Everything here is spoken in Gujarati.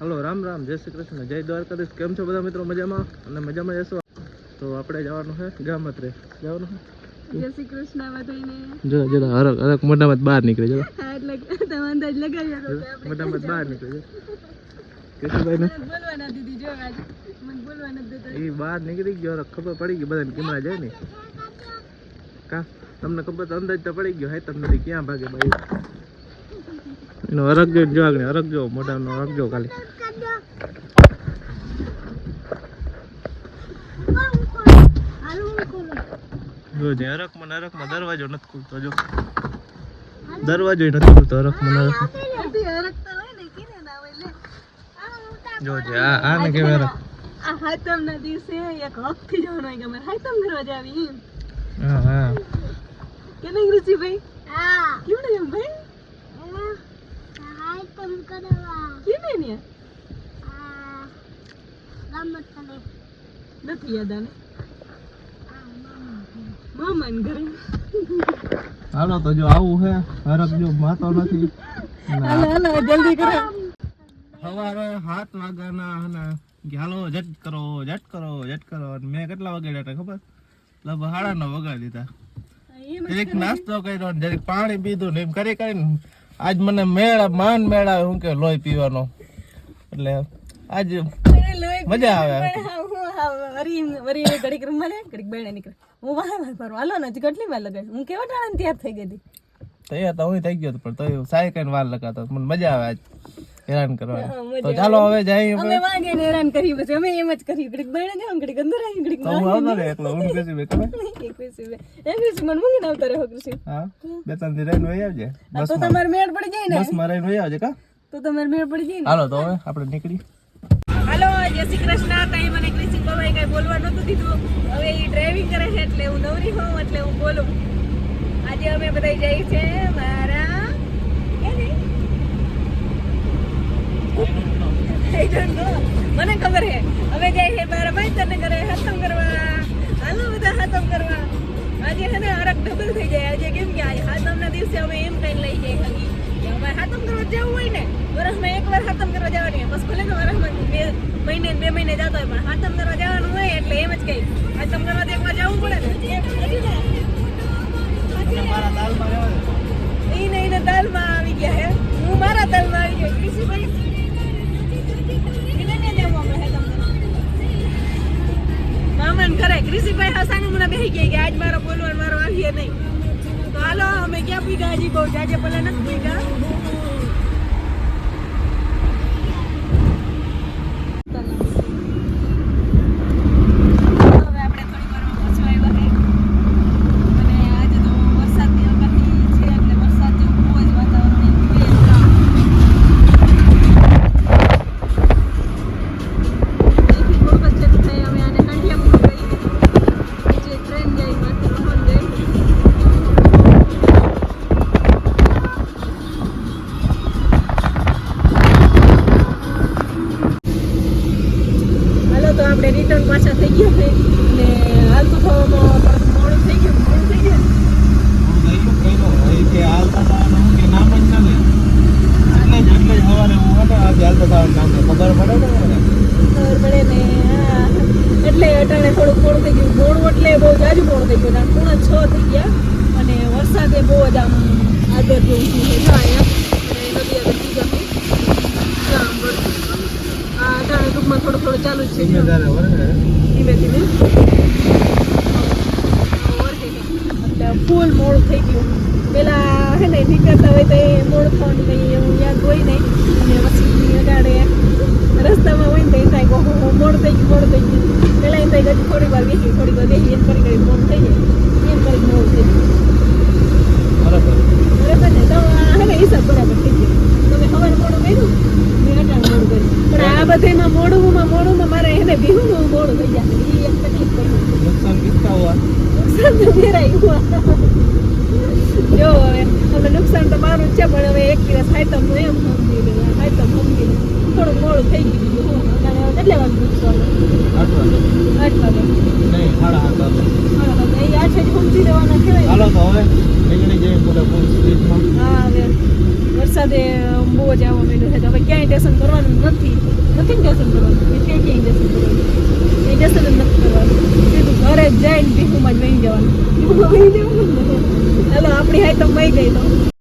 હલો રામ રામ, જય શ્રી કૃષ્ણ, જય દ્વારકાધીશ. કેમ છો બધા મિત્રો? મજામાં અને મજામાં જશો. તો આપણે જવાનું છે ગામત્રે. જવાનું છે. જય શ્રી કૃષ્ણ બધાને. જો જો હરક હરક મોઢામાં બહાર નીકળે. જો એટલે તમે અંદાજ લગાવી શકો કે આપણે મોઢામાં બહાર નીકળે. કેશુભાઈ ને બોલવાના દીદી જો આજ મને બોલવાના દેતા. એ બહાર નીકળી ગયો, ખબર પડી ગઈ બધાને કેમરા જાય ને. કા તમને ખબર તો અંદાજ તો પડી ગયો. હે તમને ક્યાં ભાગે ભાઈ એનો હરક જો જો આગળ હરક જો મોઢાનો હરક જો ખાલી. જો જે હરકમાં દરવાજો નથી ખુલતો. જો દરવાજો નથી ખુલતો હરકમાં હરક તો હોય ને કેને ના હોય લે. જો જે આ ને કેવા હરક. આ હાતમના દિવસે એક હક થી જવાનું હોય કે મારે હાતમ કરવા જાવી એમ. હા હા કેને અંગ્રેજી ભાઈ? હા કેવડે એમ ભાઈ? હાતમ કરવા કેને ને ગામત કરે નથી યાદ આને મામાન ઘરે. હાલો તો જો આવું હે હરક જો માતો નથી. હાલો હાલો જલ્દી કરો. સવારે 7 વાગ્યાના હના કે હાલો જટ કરો જટ કરો જટ કરો. મેં કેટલા વાગ્યા હતા ખબર? લગભગ 9:30 વગાડી દીધા. એક નાસ્તો કર્યો ને જરીક પાણી પીધું ને એમ કરી કરીને આજ મને મેળા હું કે લોહી પીવાનો. એટલે આજ મજા આવે. વરી ઘડીક રૂમમાં લે ઘડીક બેણે નીકળે. હું વાહ ફરવા હાલો ને કેટલી વાર લગાડી. હું કેવા ટાણા તૈયાર થઈ ગઈ હતી. તૈયાર તો હું થઈ ગયો હતો પણ તો સાય કઈ વાર લગાતો. મને મજા આવે આજ હેરાન કરવાની. તો ચાલો હવે જઈએ. અમે વાગે ને હેરાન કરી પછી અમે એમ જ કરી ઘડીક બેણે જાવ ઘડીક અંદર આવી ઘડીક તો હું આવતો રે એકલો હું કૃષિ બે તમે મને મૂકીને આવતા રહો કૃષિ. હા 2-3 દી રહીને વહી આવજે. તો તમારે મેળ પડી જાય ને. બસ માં રહીને વહી આવજે. કા તો તમારે મેળ પડી જાય ને. હાલો તો હવે આપણે નીકળી. હાલો જય શ્રી કૃષ્ણ. કઈ મને કૃષિ ભાઈ કઈ બોલવા નતું દીધું. હવે એ ડ્રાઇવિંગ કરે છે એટલે હું નવરી હોઉં એટલે હું બોલું. આજે અમે બધા જઈએ છે મારા મને ખબર હે હવે જાય છે મારા ભાઈ તને કરે હાથમ કરવા. હાલો બધા હાથમ કરવા. આજે છે ને હરક ડબલ થઈ જાય. આજે કેમ કે આજે હાથમના દિવસે અમે એમ કઈ લઈ જઈ હકી કે અમારે હાથમ કરવા જવું હોય ને વર્ષમાં એકવાર હાથમ કરવા જવાની હોય. બસ ભલે તો વર્ષમાં 2 મહિને જતો હોય પણ હાથમ કરવા જવાનું હોય એટલે એમ જ કઈ હાથમ કરવા એકવાર જવું પડે ને. એને દાલમાં આવી ગયા હે. હું મારા દાલમાં આવી ગયો. કૃષિભાઈ મામન કરે કૃષિભાઈ હસાને મને બેસી ગયા કે આજ મારો બોલવાનો મારો આવીએ નહીં. તો હાલો અમે ક્યાં પૂગ્યા? હજી બહુ જાજે પેલા નથી પૂગ્યા. આપણે રિટર્ન પાછા થઈ ગયા છે ને હાલ તો મોડું થઈ ગયું. ખબર પડે ને એટલે અટાણે થોડુંક મોડું થઈ ગયું. મોડું એટલે બહુ જાજુ મોડું થઈ ગયું. 6:30 થઈ ગયા અને વરસાદે બહુ જ આમ આગળ જેવું થયું છે અહીંયા. નદી આગળ બીજા અટાણે ટૂંકમાં થોડું ચાલુ જ છે. ધીમે ધીમે એટલે ફૂલ મોડું થઈ ગયું. પેલા હે ને નીકળતા હોય તો એ મોડું થવાનું કંઈ એવું યાદ હોય નહીં. અને પછી અગાડે રસ્તામાં હોય ને તો એ થાય કે મોડું થઈ ગયું. પેલા એમ થાય કે થોડી વાર બેસી એમ કરી મોડું થઈ જાય. એમ કરી મોડું થઈ ગયું. બરાબર ને તો હે ને હિસાબ બરાબર થઈ ગયો. તમે સવારે મોડું કર્યું મેં અટાણે મોડું કર્યું. પણ આ બધામાં મોડુંમાં મારે એને ભીહું મોડું થઈ જાય. એ એક તકલીફ પડી. નુકસાન તો ફેરાય જો હવે હવે નુકસાન તો મારું જ છે પણ હવે એક દિવસ હાઈતમનું એમ સમજી લે થોડુંક મોડું થઈ ગયું. કેટલા વાગે પૂછવાનું? 8 વાગે નહીં 8:30 એ 8 સમજી લેવાના કહેવાય. હાલો તો હવે નીકળી જઈએ પૂરા ફૂલ સ્પીડમાં. હા હવે વરસાદે બહુ જ આવવા માંડ્યો છે તો હવે ક્યાંય ટેશન કરવાનું નથી ને ટેશન કરવાનું ક્યાંય ટેશન કરવાનું એ ટેશન જ નથી કરવાનું સીધું ઘરે જ જઈને ભીખુમાં જ વહી જવાનું ચાલો આપણી હાઈ તો મઈ ગઈ તો